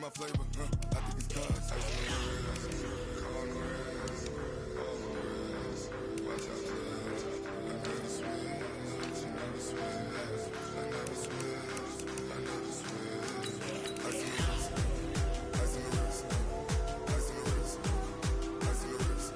my flavor, I think it's cause. Ice in the wrist, on the wrist, on the wrist. Watch out for this. I never switch, I never switch, I never switch, I never switch. Ice in the wrist, ice in the wrist, ice in the wrist, ice in the wrist, ice in the wrist,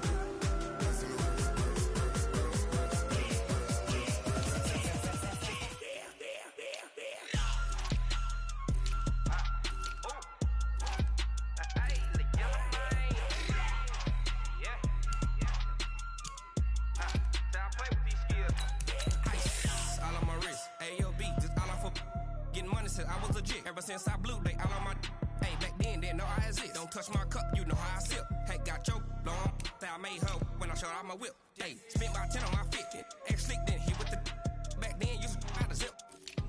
I was legit. Ever since I blew, they all on my hey, back then, didn't know I exist. Don't touch my cup, you know how I sip. Hey, got choked, long. Say I made her when I showed out my whip. Hey, spent my 10 on my fit. Ex-slick, then hit with the back then, used to out the zip.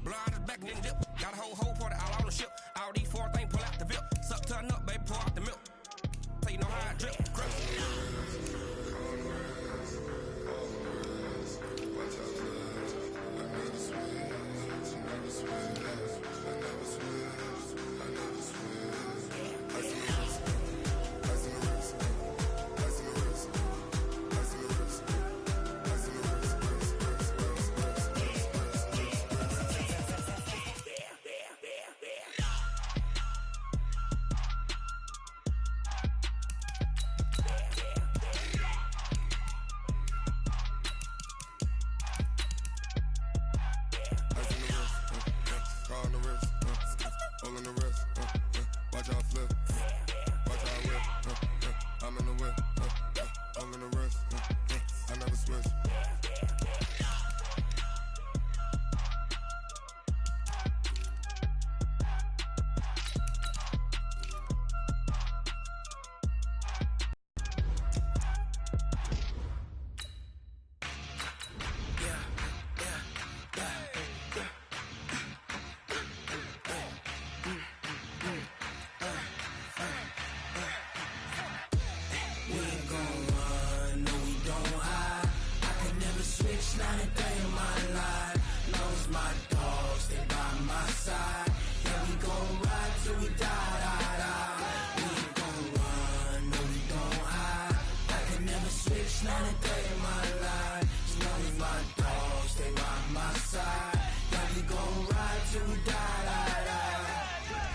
Blow out the back, then dip. Got a whole party all on the ship. All these four things, pull out the VIP. Suck, turn up, baby, pour out the milk. So you know how I drip. Grip.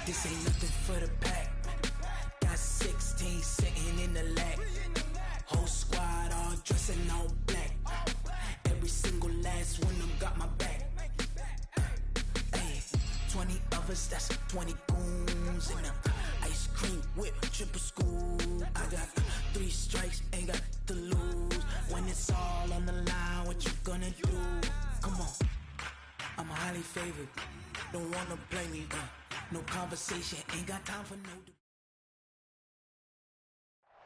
This ain't nothing for the pack. Got 16 sitting in the lag. Whole squad all dressing all black. Every single last one of them got my back. Hey, 20 of us, that's 20 goons in them. Ice cream whip, triple school. I got 3 strikes, ain't got to lose. When it's all on the line, what you gonna do? Come on, I'm highly favored. Don't wanna play me, no conversation, ain't got time for no.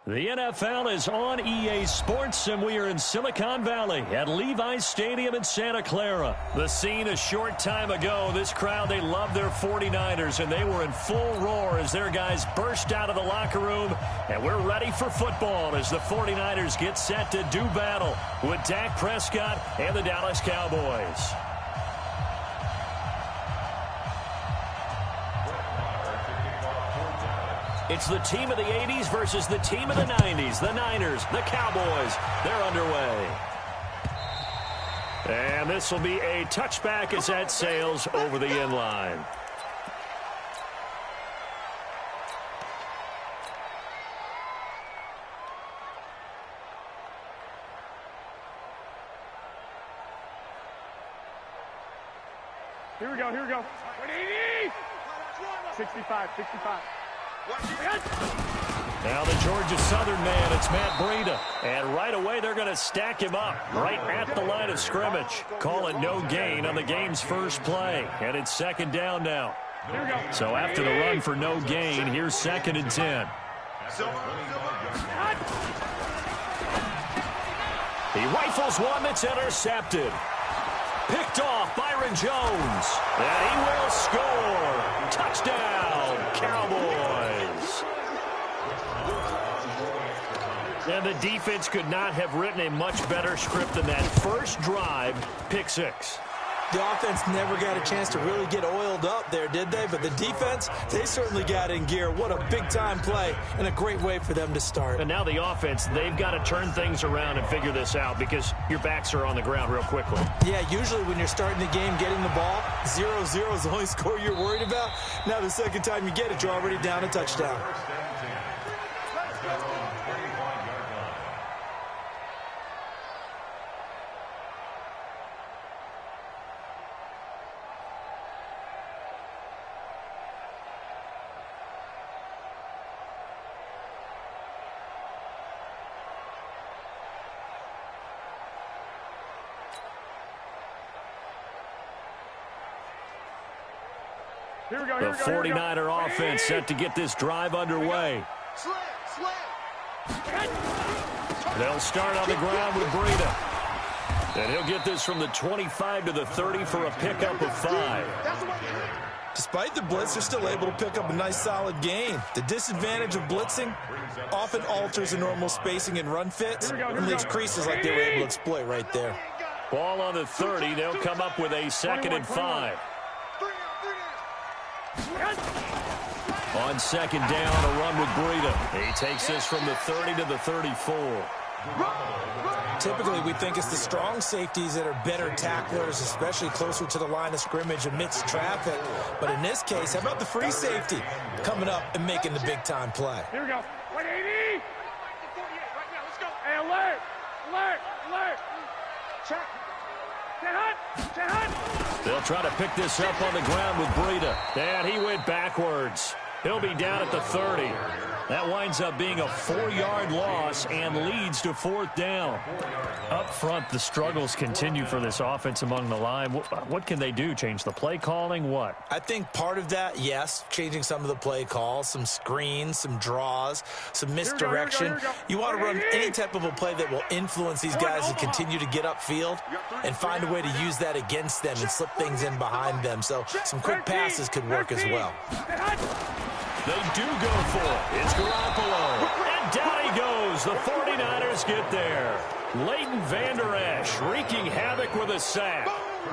The NFL is on EA Sports, and we are in Silicon Valley at Levi's Stadium in Santa Clara. The scene a short time ago, this crowd, they love their 49ers, and they were in full roar as their guys burst out of the locker room, and we're ready for football as the 49ers get set to do battle with Dak Prescott and the Dallas Cowboys. It's the team of the 80s versus the team of the 90s. The Niners, the Cowboys, they're underway. And this will be a touchback as that sails over the end line. Here we go, here we go. 65, 65. Now the Georgia Southern man, it's Matt Breida. And right away they're going to stack him up right at the line of scrimmage. Call it no gain on the game's first play. And it's second down now. So after the run for no gain, here's 2nd and 10. He rifles one that's intercepted. Picked off Byron Jones. And he will score. Touchdown, Cowboys. And the defense could not have written a much better script than that first drive, pick 6. The offense never got a chance to really get oiled up there, did they? But the defense, they certainly got in gear. What a big-time play and a great way for them to start. And now the offense, they've got to turn things around and figure this out because your backs are on the ground real quickly. Yeah, usually when you're starting the game, getting the ball, 0-0 is the only score you're worried about. Now the second time you get it, you're already down a touchdown. Here we go, The 49er offense set to get this drive underway. They'll start on the ground with Breida. And he'll get this from the 25 to the 30 for a pickup of 5. Despite the blitz, they're still able to pick up a nice, solid gain. The disadvantage of blitzing often alters the normal spacing and run fits and leaves creases like they were able to exploit right there. Ball on the 30. They'll come up with a 2nd and 5. On 2nd down, a run with Breida. He takes this from the 30 to the 34. Typically, we think it's the strong safeties that are better tacklers, especially closer to the line of scrimmage amidst traffic. But in this case, how about the free safety coming up and making the big-time play? Here we go. 180. Let's go. Hey, alert. Alert. Alert. Check. They'll try to pick this up on the ground with Breida. And he went backwards. He'll be down at the 30. That winds up being a 4-yard loss and leads to 4th down. Up front, the struggles continue for this offense among the line. What can they do? Change the play calling? What? I think part of that, yes, changing some of the play calls, some screens, some draws, some misdirection. Here we go. You want to run any type of a play that will influence these guys to continue to get upfield and find a way to use that against them and slip things in behind them. So some quick passes could work as well. They do go for it. It's Garoppolo. And down he goes. The 49ers get there. Leighton Vander Esch wreaking havoc with a sack.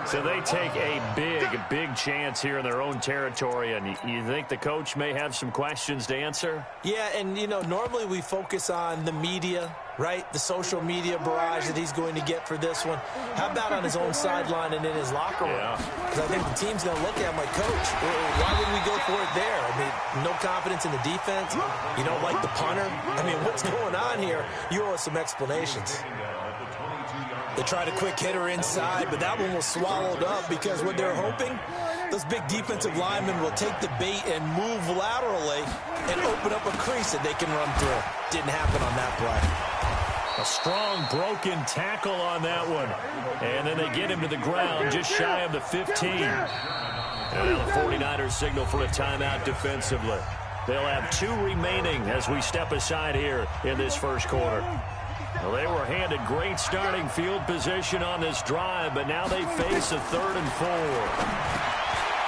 So they take a big chance here in their own territory. And you think the coach may have some questions to answer? Yeah, and, you know, normally we focus on the media, right? The social media barrage that he's going to get for this one. How about on his own sideline and in his locker room? Because I think the team's going to look at him like, Coach, why would we go for it there? I mean, no confidence in the defense. You don't like the punter. I mean, what's going on here? You owe us some explanations. They tried a quick hitter inside, but that one was swallowed up because what they're hoping, those big defensive linemen will take the bait and move laterally and open up a crease that they can run through. Didn't happen on that play. A strong broken tackle on that one. And then they get him to the ground just shy of the 15. And the 49ers signal for a timeout defensively. They'll have 2 remaining as we step aside here in this first quarter. Well, they were handed great starting field position on this drive, but now they face a 3rd and 4.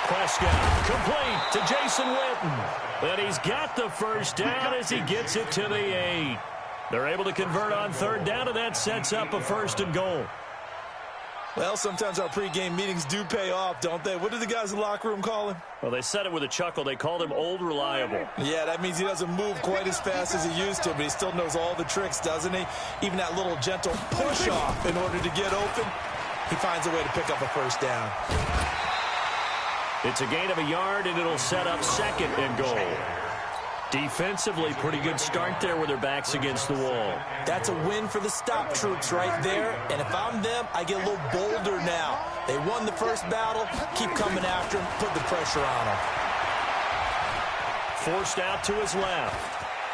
Prescott complete to Jason Witten. And he's got the first down as he gets it to the 8. They're able to convert on 3rd down, and that sets up a 1st and goal. Well, sometimes our pregame meetings do pay off, don't they? What do the guys in the locker room call him? Well, they said it with a chuckle. They called him Old Reliable. Yeah, that means he doesn't move quite as fast as he used to, but he still knows all the tricks, doesn't he? Even that little gentle push-off in order to get open, he finds a way to pick up a 1st down. It's a gain of a yard, and it'll set up 2nd and goal. Defensively, pretty good start there with their backs against the wall. That's a win for the stop troops right there. And if I'm them, I get a little bolder now. They won the first battle. Keep coming after him. Put the pressure on him. Forced out to his left.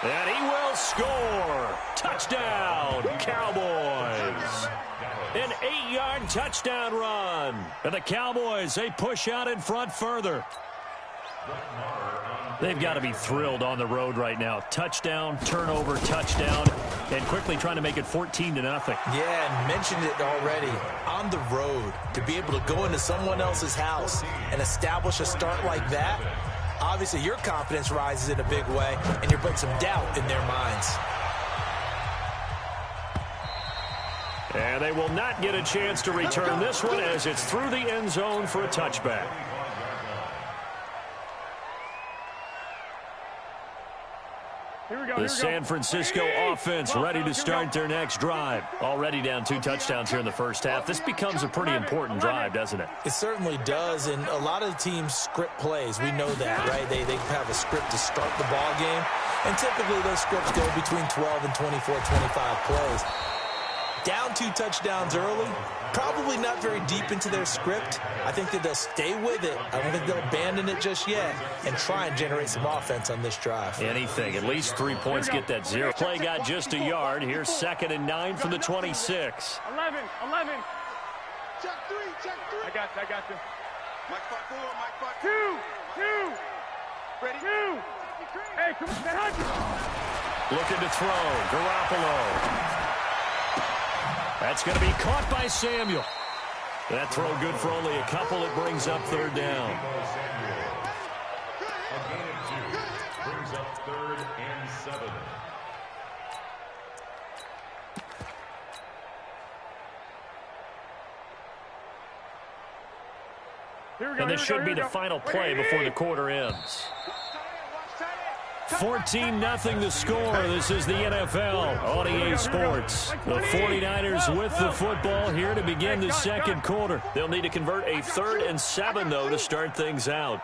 And he will score. Touchdown, Cowboys. An 8-yard touchdown run. And the Cowboys, they push out in front further. They've got to be thrilled on the road right now. Touchdown, turnover, touchdown, and quickly trying to make it 14-0. Yeah, and mentioned it already. On the road, to be able to go into someone else's house and establish a start like that, obviously your confidence rises in a big way, and you bring some doubt in their minds. And they will not get a chance to return this one as it's through the end zone for a touchback. The San Francisco offense ready to start their next drive. Already down 2 touchdowns here in the first half. This becomes a pretty important drive, doesn't it? It certainly does, and a lot of the teams script plays. We know that, right? They have a script to start the ball game, and typically those scripts go between 12 and 24, 25 plays. Down 2 touchdowns early, probably not very deep into their script. I think that they'll stay with it. I don't think they'll abandon it just yet and try and generate some offense on this drive. Anything. At least 3 points get that 0. Play got just a yard. Here's 2nd and 9 from the 26. 11. Check 3. I got you. Mike 5-4, Mike 5. 2. Ready? 2. Hey, come on. Looking to throw. Garoppolo. That's going to be caught by Samuel. That throw good for only a couple. It brings up 3rd down. A gain of 2 brings up 3rd and 7. And this should be the final play before the quarter ends. 14-0 the score. This is the NFL on EA Sports. The 49ers with the football here to begin the second quarter. They'll need to convert a 3rd and 7, though, to start things out.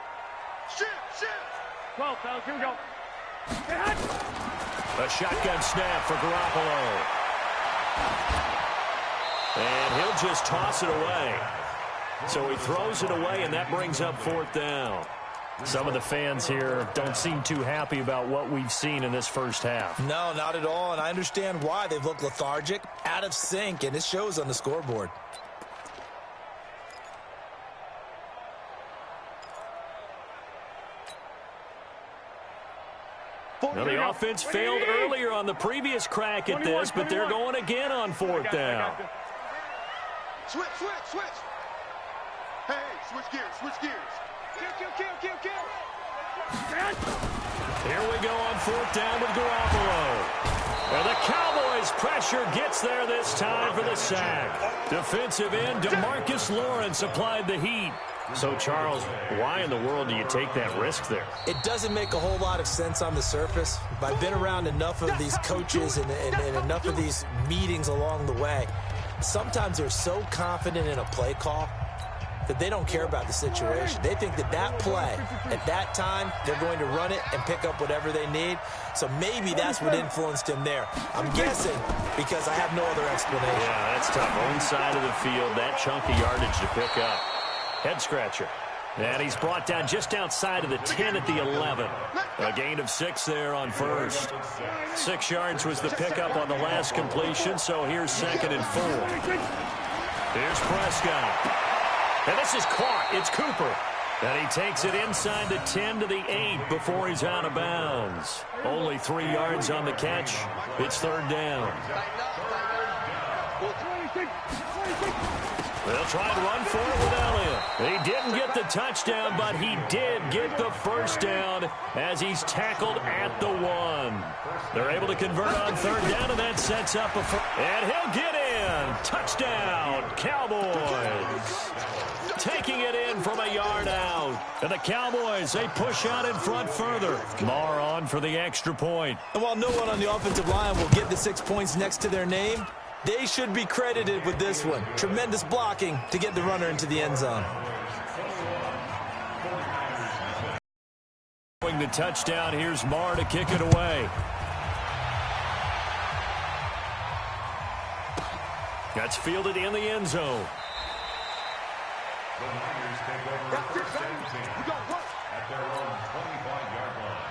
12, fellas, here we go. A shotgun snap for Garoppolo. And he'll just toss it away. So he throws it away, and that brings up 4th down. Some of the fans here don't seem too happy about what we've seen in this first half. No, not at all, and I understand why. They've looked lethargic, out of sync, and it shows on the scoreboard. Now, the offense failed earlier on the previous crack at this, but they're going again on 4th down. Switch. Hey, switch gears. Kill. Here we go on 4th down with Garoppolo. Well, the Cowboys' pressure gets there this time for the sack. Defensive end DeMarcus Lawrence applied the heat. So, Charles, why in the world do you take that risk there? It doesn't make a whole lot of sense on the surface. I've been around enough of these coaches and enough of these meetings along the way. Sometimes they're so confident in a play call that they don't care about the situation. They think that play, at that time, they're going to run it and pick up whatever they need. So maybe that's what influenced him there. I'm guessing because I have no other explanation. Yeah, that's tough. Own side of the field, that chunk of yardage to pick up. Head scratcher. And he's brought down just outside of the 10 at the 11. A gain of 6 there on 1st. 6 yards was the pickup on the last completion, so here's 2nd and 4. Here's Prescott. And this is caught. It's Cooper. And he takes it inside the 10 to the 8 before he's out of bounds. Only 3 yards on the catch. It's 3rd down. They'll try and run for it with Elliott. He didn't get the touchdown, but he did get the 1st down as he's tackled at the 1. They're able to convert on 3rd down, and that sets up a and he'll get in. Touchdown, Cowboys. Taking it in from a yard out. And the Cowboys, they push out in front further. Marr on for the extra point. And while no one on the offensive line will get the 6 points next to their name, they should be credited with this one. Tremendous blocking to get the runner into the end zone. The touchdown, here's Marr to kick it away. That's fielded in the end zone. The Niners take over 1st and 10 at their own 25-yard line.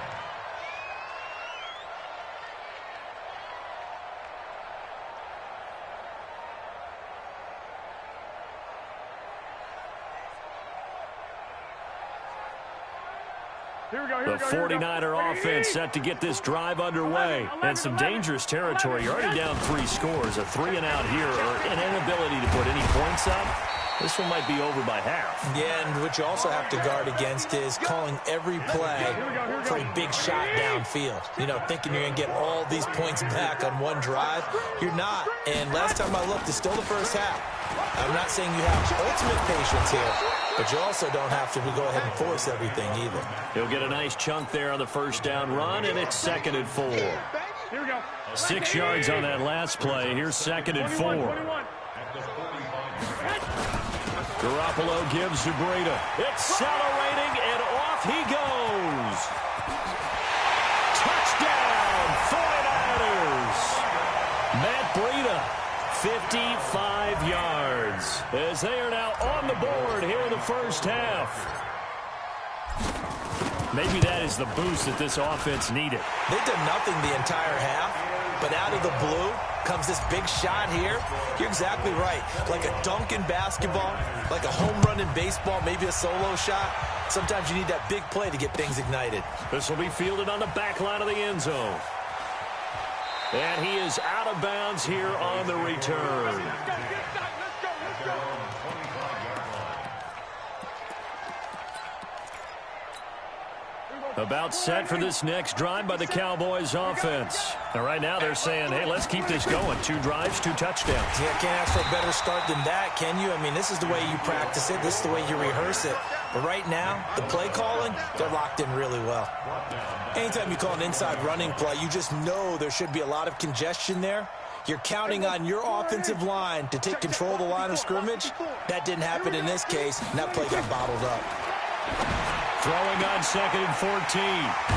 The 49er offense set to get this drive underway. And some dangerous territory. You're already down 3 scores. A 3-and-out here or an inability to put any points up. This one might be over by half. Yeah, and what you also have to guard against is calling every play for a big shot downfield. You know, thinking you're going to get all these points back on one drive. You're not. And last time I looked, it's still the first half. I'm not saying you have ultimate patience here, but you also don't have to go ahead and force everything either. He'll get a nice chunk there on the first down run, and it's 2nd and 4. Here we go. 6 yards on that last play. Here's 2nd and 4. Garoppolo gives to Breida. Accelerating, and off he goes. Touchdown, 49ers. Matt Breida, 55 yards, as they are now on the board here in the first half. Maybe that is the boost that this offense needed. They've done nothing the entire half, but out of the blue comes this big shot here. You're exactly right. Like a dunk in basketball, like a home run in baseball, maybe a solo shot. Sometimes you need that big play to get things ignited. This will be fielded on the back line of the end zone. And he is out of bounds here on the return. About set for this next drive by the Cowboys offense. And right now they're saying, hey, let's keep this going. 2 drives, 2 touchdowns. Yeah, can't ask for a better start than that, can you? I mean, this is the way you practice it. This is the way you rehearse it. But right now, the play calling, they're locked in really well. Anytime you call an inside running play, you just know there should be a lot of congestion there. You're counting on your offensive line to take control of the line of scrimmage. That didn't happen in this case, and that play got bottled up. Throwing on 2nd and 14.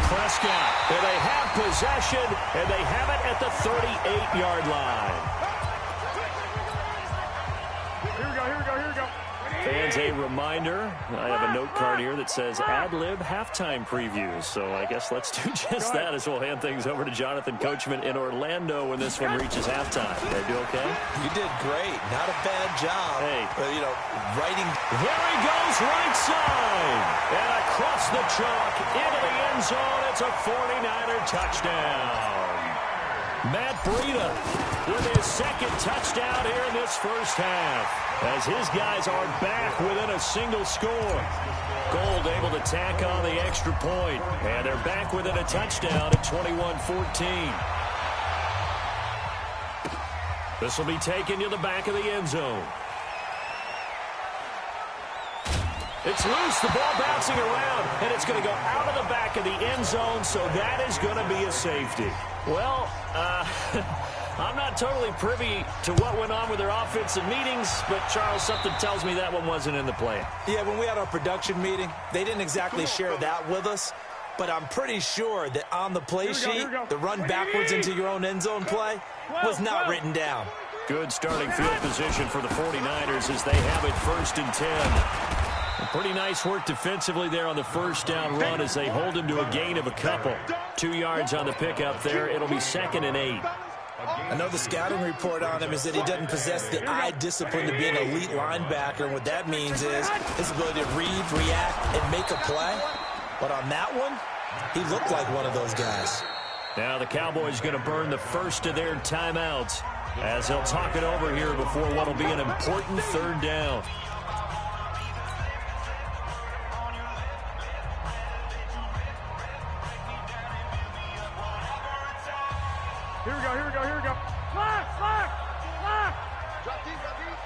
Prescott. And they have possession, and they have it at the 38-yard line. Here we go, here we go, here we go. Fans, a reminder, I have a note card here that says ad-lib halftime previews. So I guess let's do just that as we'll hand things over to Jonathan Coachman in Orlando when this one reaches halftime. Did I do okay? You did great. Not a bad job. Hey. You know, writing. There he goes, right side. And across the chalk, into the end zone. It's a 49er touchdown. Matt Breida with his 2nd touchdown here in this first half, as his guys are back within a single score. Gold able to tack on the extra point, and they're back within a touchdown at 21-14. This will be taken to the back of the end zone. It's loose, the ball bouncing around, and it's going to go out of the back of the end zone, so that is going to be a safety. Well, I'm not totally privy to what went on with their offensive meetings, but, Charles, something tells me that one wasn't in the plan. Yeah, when we had our production meeting, they didn't exactly share that with us, but I'm pretty sure that on the play sheet, the run backwards into your own end zone play was not written down. Good starting field position for the 49ers as they have it 1st and 10. Pretty nice work defensively there on the first down run as they hold him to a gain of a couple. 2 yards on the pickup there. It'll be 2nd and 8. I know the scouting report on him is that he doesn't possess the eye discipline to be an elite linebacker. And what that means is his ability to read, react, and make a play. But on that one, he looked like one of those guys. Now the Cowboys going to burn the first of their timeouts as they'll talk it over here before what will be an important 3rd down. Here we go, here we go, here we go. Lock, lock, lock. Drop deep, drop deep.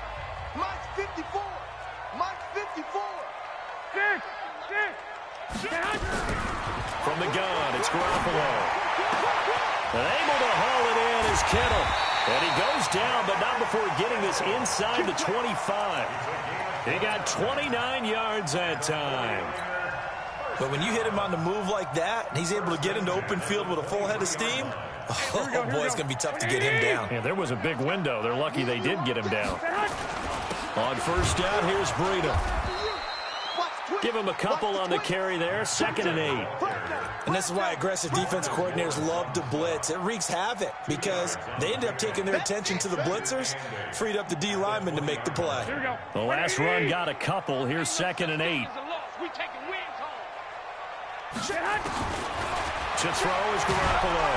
Mike's 54. Mike's 54. Six. From the gun, it's Garoppolo. And able to haul it in is Kittle. And he goes down, but not before getting this inside the 25. He got 29 yards that time. But when you hit him on the move like that, and he's able to get into open field with a full head of steam, oh boy, it's going to be tough to get him down. Yeah, there was a big window. They're lucky they did get him down. On first down, here's Breida. Give him a couple on the carry there. 2nd and 8. And this is why aggressive defense coordinators love to blitz. It wreaks havoc because they end up taking their attention to the blitzers, freed up the D lineman to make the play. The last run got a couple. Here's 2nd and 8. To throw is Garoppolo.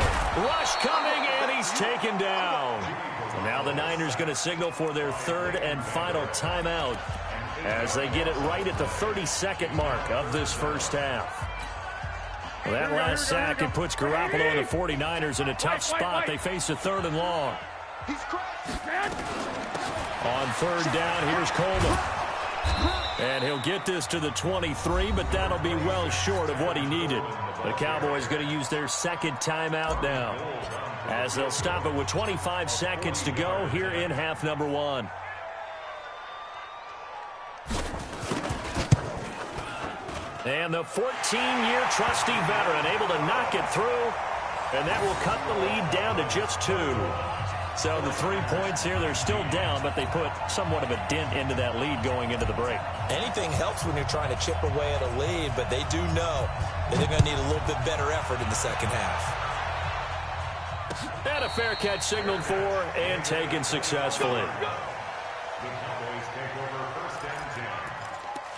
Rush coming, and he's taken down. So now the Niners going to signal for their 3rd and final timeout as they get it right at the 32nd mark of this first half. Well, that last sack, it puts Garoppolo and the 49ers in a tough spot. They face a 3rd and long. On 3rd down, here's Coleman. And he'll get this to the 23, but that'll be well short of what he needed. The Cowboys going to use their 2nd timeout now, as they'll stop it with 25 seconds to go here in half number 1. And the 14-year trusty veteran able to knock it through, and that will cut the lead down to just 2. So the 3 points here, they're still down, but they put somewhat of a dent into that lead going into the break. Anything helps when you're trying to chip away at a lead, but they do know that they're going to need a little bit better effort in the second half. And a fair catch signaled for and taken successfully. The Cowboys take over 1st and 10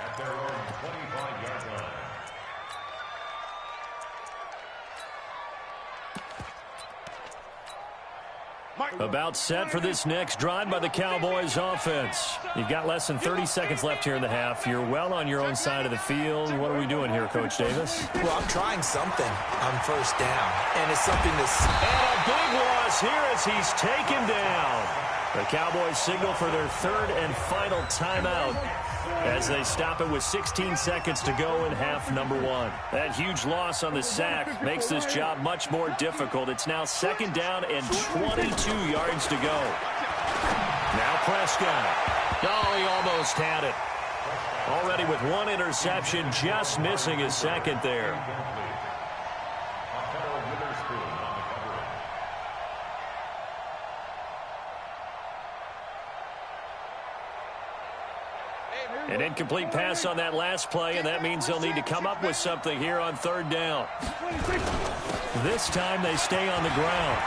at their own 25-yard line. About set for this next drive by the Cowboys offense. You've got less than 30 seconds left here in the half. You're well on your own side of the field. What are we doing here, Coach Davis? Well, I'm trying something on 1st down, and it's something that's... And a big loss here as he's taken down. The Cowboys signal for their 3rd and final timeout as they stop it with 16 seconds to go in half number 1. That huge loss on the sack makes this job much more difficult. It's now 2nd down and 22 yards to go. Now Prescott. Oh, he almost had it. Already with 1 interception, just missing his 2nd there. An incomplete pass on that last play, and that means they'll need to come up with something here on 3rd down. This time they stay on the ground.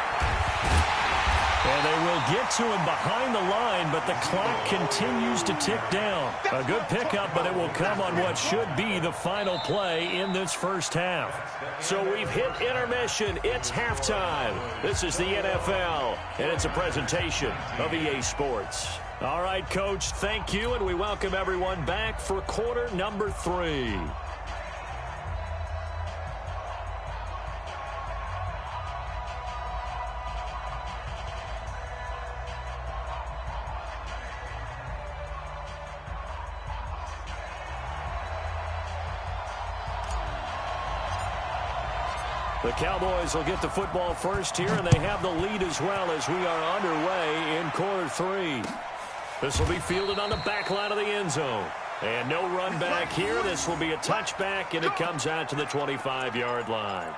And they will get to him behind the line, but the clock continues to tick down. A good pickup, but it will come on what should be the final play in this first half. So we've hit intermission. It's halftime. This is the NFL, and it's a presentation of EA Sports. All right, Coach, thank you, and we welcome everyone back for quarter number 3. The Cowboys will get the football first here, and they have the lead as well as we are underway in quarter 3. This will be fielded on the back line of the end zone. And no run back here. This will be a touchback, and it comes out to the 25-yard line.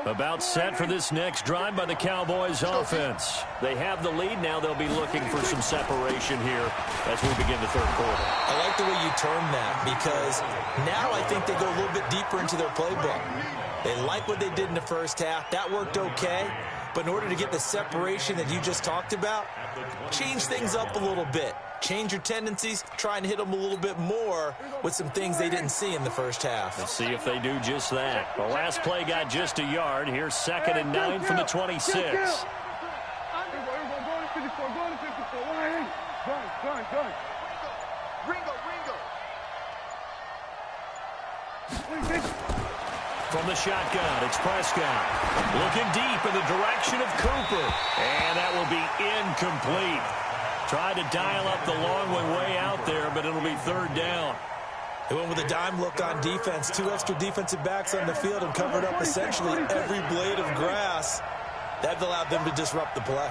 About set for this next drive by the Cowboys offense. They have the lead. Now they'll be looking for some separation here as we begin the 3rd quarter. I like the way you term that, because now I think they go a little bit deeper into their playbook. They like what they did in the first half. That worked okay. But in order to get the separation that you just talked about, change things up a little bit. Change your tendencies, try and hit them a little bit more with some things they didn't see in the first half. Let's see if they do just that. The last play got just a yard. Here's 2nd and 9 from the 26. From the shotgun, it's Prescott. Looking deep in the direction of Cooper. And that will be incomplete. Tried to dial up the long one way out there, but it'll be 3rd down. They went with a dime look on defense. 2 extra defensive backs on the field and covered up essentially every blade of grass. That allowed them to disrupt the play.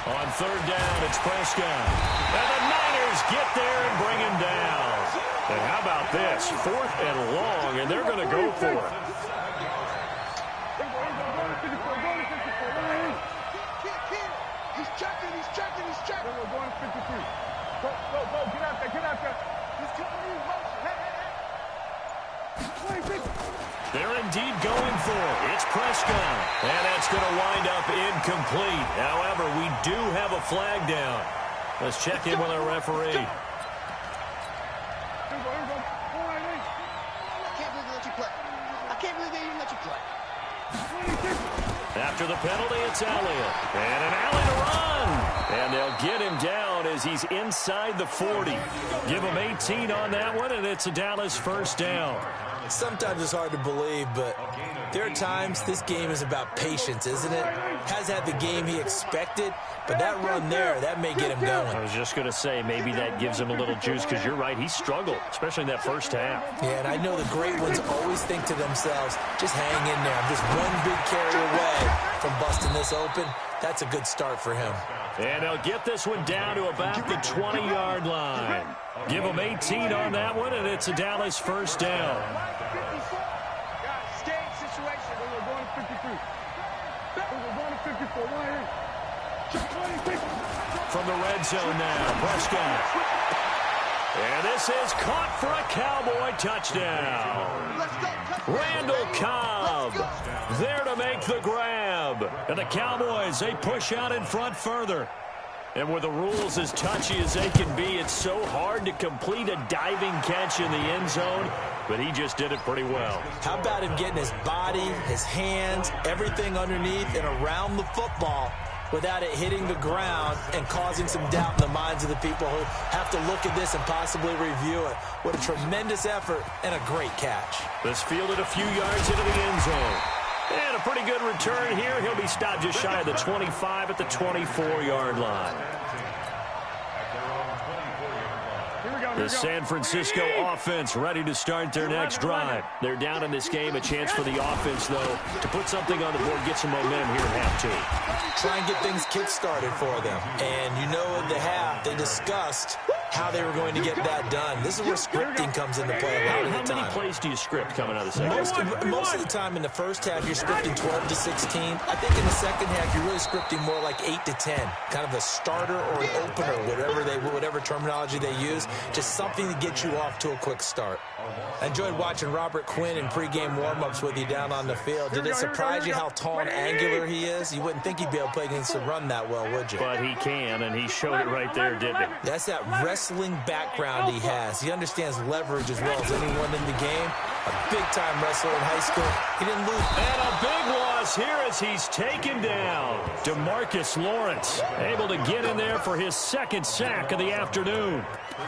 On 3rd down, it's Prescott. And the Niners get there and bring him down. And how about this? 4th and long, and they're going to go for it. He's checking. We're going 53. Go, get out there. He's coming in motion. They're indeed going for it. It's Prescott. And that's going to wind up incomplete. However, we do have a flag down. Let's check in with our referee. Here we go. All right, Lee. I can't believe they let you play. I can't believe they even let you play. After the penalty, it's Elliott. And an alley to run. And they'll get him down as he's inside the 40. Give him 18 on that one, and it's a Dallas first down. Sometimes it's hard to believe, but there are times this game is about patience, isn't it? Has had the game he expected, but that run there, that may get him going. I was just going to say, maybe that gives him a little juice, because you're right, he struggled, especially in that first half. Yeah, and I know the great ones always think to themselves, just hang in there. I'm just one big carry away from busting this open. That's a good start for him. And they'll get this one down to about the 20-yard line. Give him 18 on that one, and it's a Dallas first down. Guys, skate situation. We're going to 53. We're going to 54. Right here. Check 26. From the red zone now, Prescott. And this is caught for a Cowboy touchdown. Randall Cobb there to make the grab. And the Cowboys, they push out in front further. And with the rules as touchy as they can be, it's so hard to complete a diving catch in the end zone, but he just did it pretty well. How about him getting his body, his hands, everything underneath and around the football without it hitting the ground and causing some doubt in the minds of the people who have to look at this and possibly review it. What a tremendous effort and a great catch. This fielded a few yards into the end zone. And a pretty good return here. He'll be stopped just shy of the 25 at the 24-yard line. The San Francisco offense ready to start their next drive. They're down in this game. A chance for the offense, though, to put something on the board, get some momentum here at half two. Try and get things kick-started for them. And you know at the half, they discussed how they were going to get that done. This is where scripting comes into play a lot of the time. How many plays do you script coming out of the second? Most of the time in the first half, you're scripting 12 to 16. I think in the second half, you're really scripting more like 8 to 10. Kind of a starter or an opener, whatever terminology they use. Just something to get you off to a quick start. I enjoyed watching Robert Quinn in pregame warm-ups with you down on the field. Did it surprise you how tall and angular he is? You wouldn't think he'd be able to play against the run that well, would you? But he can, and he showed it right there, didn't he? That's that wrestling background he has. He understands leverage as well as anyone in the game. A big-time wrestler in high school. He didn't lose. And a big loss here as he's taken down. DeMarcus Lawrence able to get in there for his second sack of the afternoon.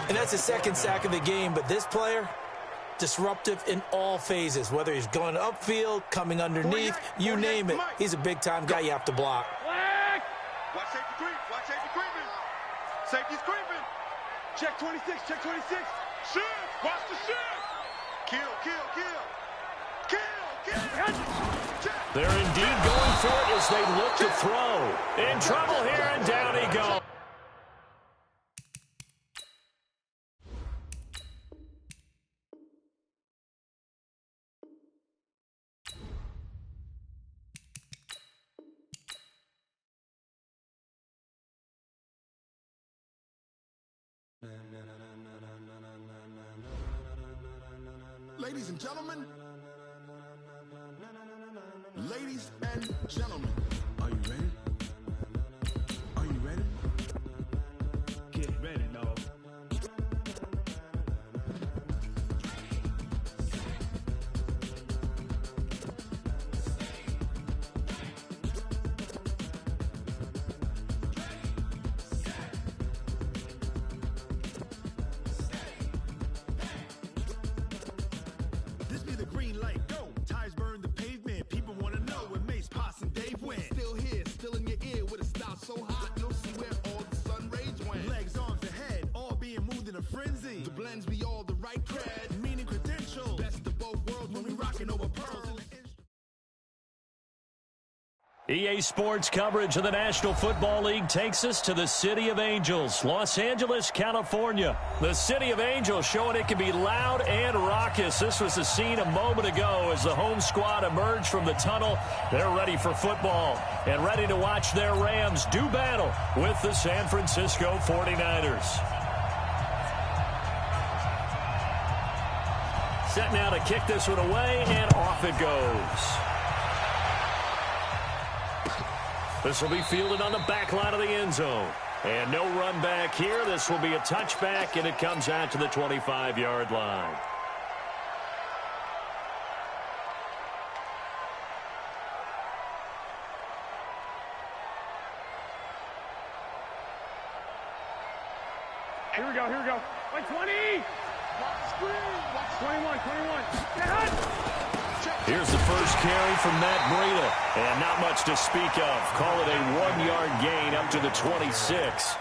And that's the second sack of the game, but this player, disruptive in all phases, whether he's going upfield, coming underneath, you name it. He's a big-time guy you have to block. Watch safety creep. Watch safety creeping. Safety's creeping. Check 26. Check 26. Shift. Watch the shift. Kill. They're indeed going for it as they look to throw. In trouble here, and down he goes. Ladies and gentlemen, are you ready? Are you ready? Get ready, dog. This be the green light, go. Tires burn the pavement. People want to know when Mace, Pops, and Dave went. Still here, still in your ear with a style so hot, you'll see where all the sun rays went. Legs, arms, and head, all being moved in a frenzy. The blends be all the right cred, meaning credentials. Best of both worlds when we rocking over pearls in the EA Sports coverage of the National Football League takes us to the City of Angels, Los Angeles, California. The City of Angels showing it can be loud and raucous. This was the scene a moment ago as the home squad emerged from the tunnel. They're ready for football and ready to watch their Rams do battle with the San Francisco 49ers. Set now to kick this one away, and off it goes. This will be fielded on the back line of the end zone. And no run back here. This will be a touchback, and it comes out to the 25-yard line. Here we go, here we go. Wait, 20! 21. Here's the first carry from Matt Breida, and not much to speak of. Call it a 1-yard gain up to the 26.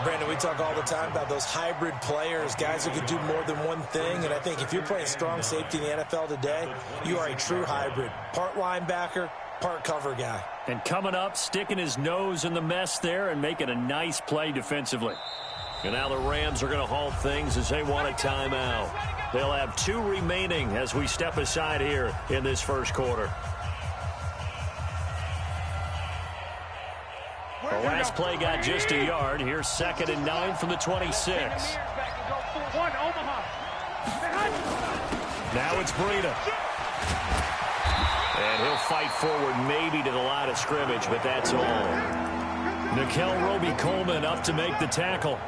Brandon, we talk all the time about those hybrid players, guys who can do more than one thing, and I think if you're playing strong safety in the NFL today, you are a true hybrid. Part linebacker, part cover guy. And coming up, sticking his nose in the mess there and making a nice play defensively. And now the Rams are going to halt things as they want a timeout. They'll have 2 remaining as we step aside here in this first quarter. The last play got just a yard. Here's 2nd and 9 from the 26. Now it's Breida. And he'll fight forward maybe to the line of scrimmage, but that's all. Nickel Roby-Coleman up to make the tackle.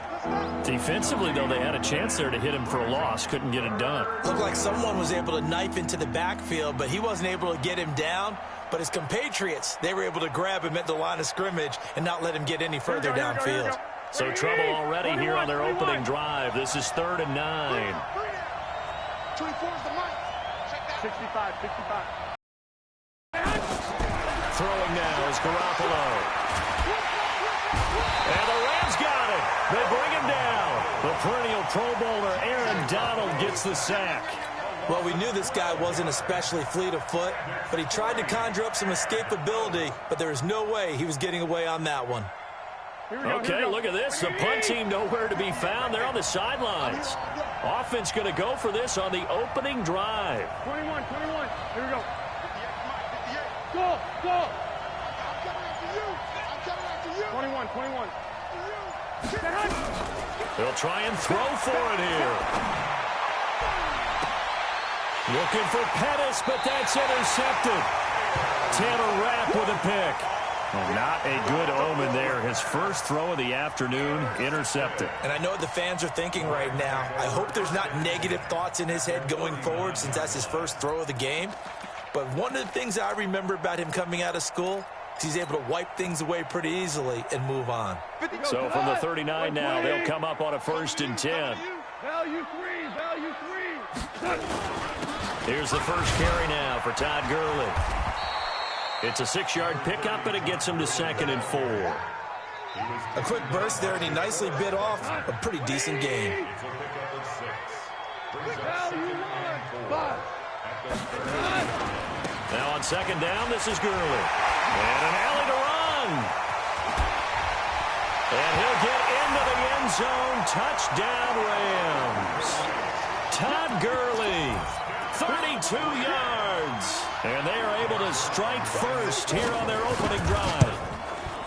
Defensively, though, they had a chance there to hit him for a loss. Couldn't get it done. Looked like someone was able to knife into the backfield, but he wasn't able to get him down. But his compatriots, they were able to grab him at the line of scrimmage and not let him get any further downfield. So trouble already here on their opening drive. This is 3rd and 9. 24 is the mark. 65. Throwing now is Garoppolo. And the Rams got it. They bring him down. The perennial Pro Bowler Aaron Donald gets the sack. Well, we knew this guy wasn't especially fleet of foot, but he tried to conjure up some escapability, but there was no way he was getting away on that one. Okay, look at this. The punt team nowhere to be found. They're on the sidelines. Offense going to go for this on the opening drive. 21. Here we go. Go. I'm coming after you. 21. They'll try and throw for it here. Looking for Pettis, but that's intercepted. Tanner Rapp with a pick. And not a good omen there. His first throw of the afternoon intercepted. And I know what the fans are thinking right now. I hope there's not negative thoughts in his head going forward since that's his first throw of the game. But one of the things I remember about him coming out of school is he's able to wipe things away pretty easily and move on. So from the 39 now, they'll come up on a 1st and 10. Value three. Here's the first carry now for Todd Gurley. It's a 6-yard pickup, and it gets him to 2nd and 4. A quick burst there, and he nicely bit off a pretty decent gain. Now on 2nd down, this is Gurley. And an alley to run. And he'll get into the end zone. Touchdown, Rams. Todd Gurley, 32 yards. And they are able to strike first here on their opening drive.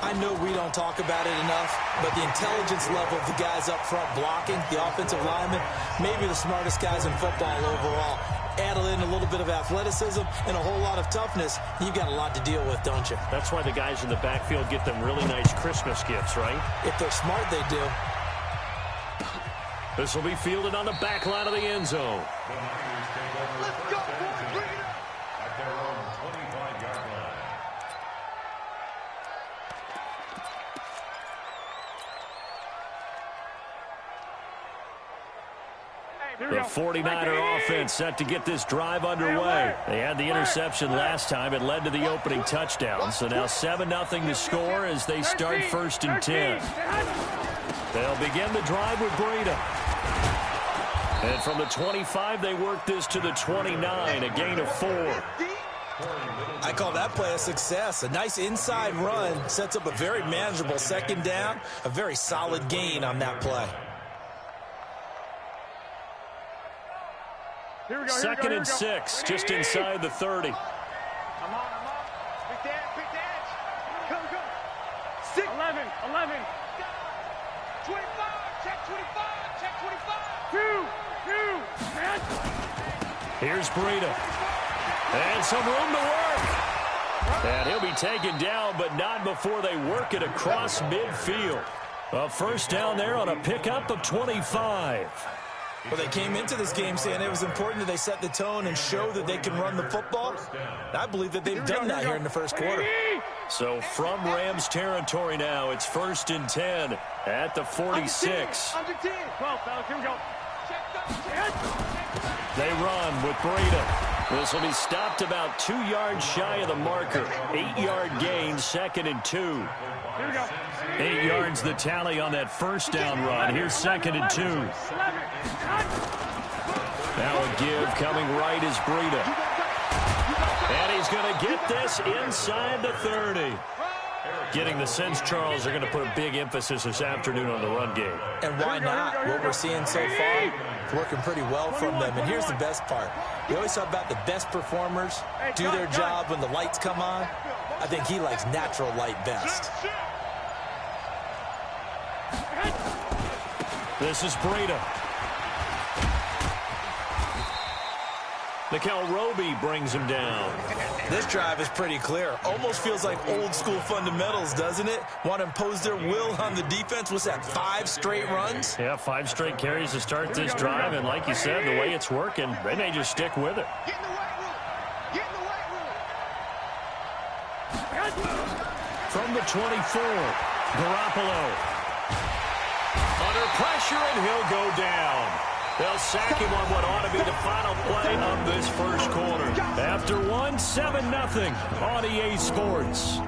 I know we don't talk about it enough, but the intelligence level of the guys up front blocking, the offensive linemen, maybe the smartest guys in football overall. Add in a little bit of athleticism and a whole lot of toughness, you've got a lot to deal with, don't you? That's why the guys in the backfield get them really nice Christmas gifts, right? If they're smart, they do. This will be fielded on the back line of the end zone. Let's go, boys. Bring it up. At their own 25-yard line. The 49er offense set to get this drive underway. They had the interception last time. It led to the opening touchdown. So now 7-0 to score as they start 1st and 10. They'll begin the drive with Breida. And from the 25, they work this to the 29, a gain of 4. I call that play a success. A nice inside run sets up a very manageable 2nd down, a very solid gain on that play. 2nd and 6, just inside the 30. I'm on. Big dance. Come. 6, 11. 25. Check 25. 2. Here's Breida. And some room to work. And he'll be taken down, but not before they work it across midfield. A first down there on a pickup of 25. Well, they came into this game saying it was important that they set the tone and show that they can run the football. And I believe that they've done that here in the first quarter. So from Rams territory now, it's 1st and 10 at the 46. Under 10. 12, fellas, here we go. They run with Breida. This will be stopped about 2 yards shy of the marker. 8-yard gain, 2nd and 2. Here we go. 8 yards the tally on that first down run. Here's 2nd and 2. Now a give coming right is Breida. And he's going to get this inside the 30. Getting the sense, Charles, they're going to put a big emphasis this afternoon on the run game. And why not? What we're seeing so far, it's working pretty well from them. And here's the best part. We always talk about the best performers do their job when the lights come on. I think he likes natural light best. This is Breida. Nikel Roby brings him down. This drive is pretty clear. Almost feels like old school fundamentals, doesn't it? Want to impose their will on the defense. What's that, 5 straight runs? Yeah, 5 straight carries to start this drive. And like you said, the way it's working, they may just stick with it. Get in the white room. Get in the white room. From the 24, Garoppolo. Under pressure, and he'll go down. They'll sack him on what ought to be the final play of this first quarter. After 1, 7-0 on EA Sports.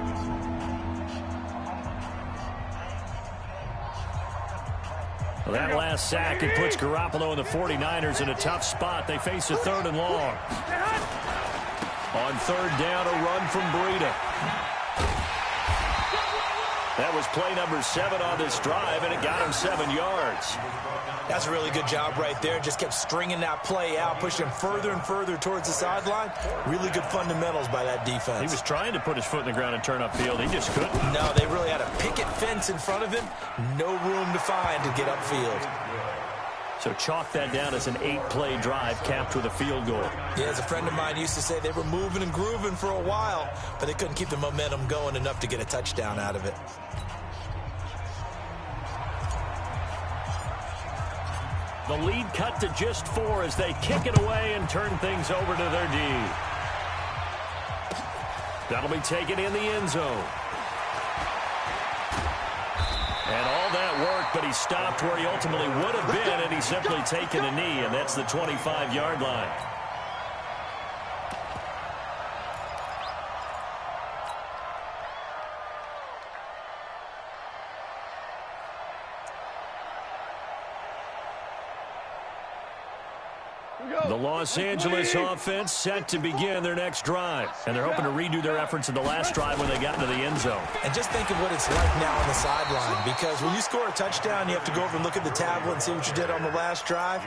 Well, that last sack, it puts Garoppolo and the 49ers in a tough spot. They face a 3rd and long. On 3rd down, a run from Breida. That was play number 7 on this drive, and it got him 7 yards. That's a really good job right there. Just kept stringing that play out, pushing him further and further towards the sideline. Really good fundamentals by that defense. He was trying to put his foot in the ground and turn upfield. He just couldn't. No, they really had a picket fence in front of him. No room to find to get upfield. So chalk that down as an 8-play drive capped with a field goal. Yeah, as a friend of mine used to say, they were moving and grooving for a while, but they couldn't keep the momentum going enough to get a touchdown out of it. The lead cut to just 4 as they kick it away and turn things over to their D. That'll be taken in the end zone. And all that work, but he stopped where he ultimately would have been, and he's simply taken a knee, and that's the 25-yard line. The Los Angeles offense set to begin their next drive. And they're hoping to redo their efforts in the last drive when they got into the end zone. And just think of what it's like now on the sideline, because when you score a touchdown, you have to go over and look at the tablet and see what you did on the last drive.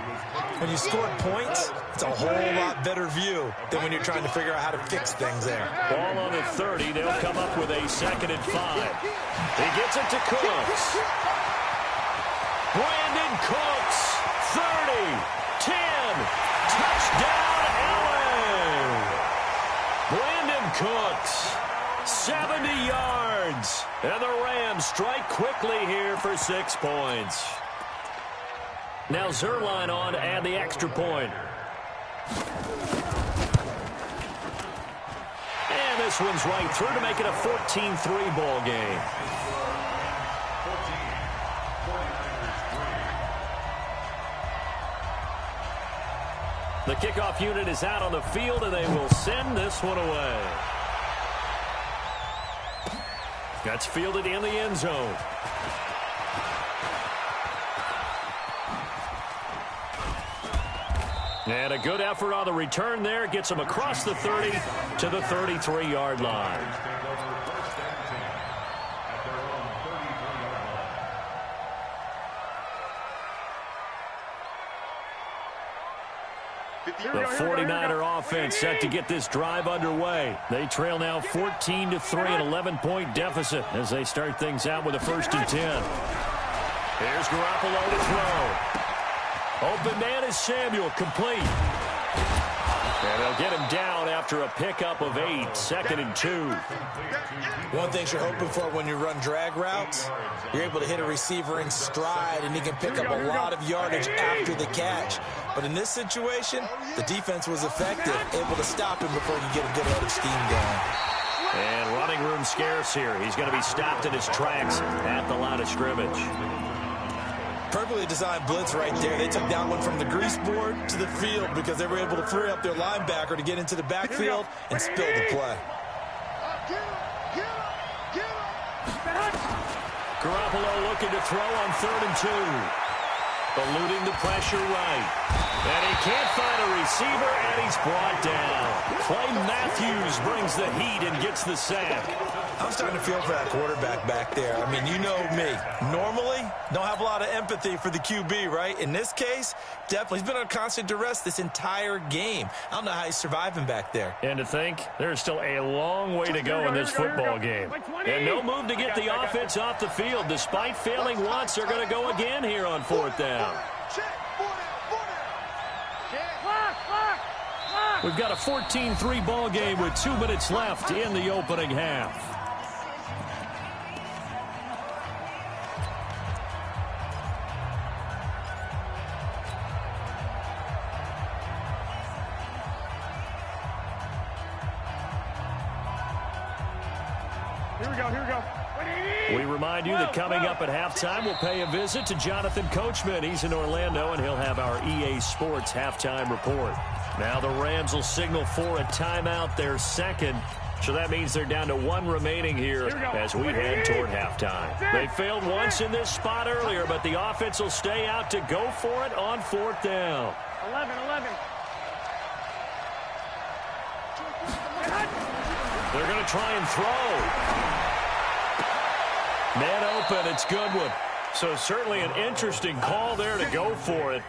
When you scored points, it's a whole lot better view than when you're trying to figure out how to fix things there. Ball on the 30. They'll come up with a 2nd and 5. He gets it to Cooks. Brandon Cooks, 30, 10. Touchdown, LA! Brandon Cooks, 70 yards. And the Rams strike quickly here for 6 points. Now Zerline on to add the extra point. And this one's right through to make it a 14-3 ball game. The kickoff unit is out on the field, and they will send this one away. That's fielded in the end zone. And a good effort on the return there. Gets him across the 30 to the 33-yard line. The 49er offense set to get this drive underway. They trail now 14-3, an 11-point deficit as they start things out with a 1st and 10. Here's Garoppolo to throw. Open man is Samuel, complete. And they'll get him down after a pickup of 8, 2nd and 2. One thing you're hoping for when you run drag routes, you're able to hit a receiver in stride, and he can pick up a lot of yardage after the catch. But in this situation, the defense was effective, able to stop him before he could get a good load of steam going. And running room scarce here. He's going to be stopped in his tracks at the line of scrimmage. Perfectly designed blitz right there. They took that one from the grease board to the field because they were able to free up their linebacker to get into the backfield and spill the play. Garoppolo looking to throw on 3rd and 2. Eluding the pressure right. And he can't find a receiver, and he's brought down. Clay Matthews brings the heat and gets the sack. I'm starting to feel for that quarterback back there. I mean, you know me. Normally, don't have a lot of empathy for the QB, right? In this case, definitely. He's been on constant duress this entire game. I don't know how he's surviving back there. And to think, there's still a long way to go in this football game. And no move to get the offense off the field. Despite failing once, they're going to go again here on 4th down. We've got a 14-3 ball game with 2 minutes left in the opening half. Here we go. We remind you that coming up at halftime, we'll pay a visit to Jonathan Coachman. He's in Orlando, and he'll have our EA Sports halftime report. Now the Rams will signal for a timeout, their second. So that means they're down to 1 remaining here as we head toward halftime. They failed once in this spot earlier, but the offense will stay out to go for it on 4th down. 11. They're going to try and throw. Man open, it's Goodwin. So certainly an interesting call there to go for it.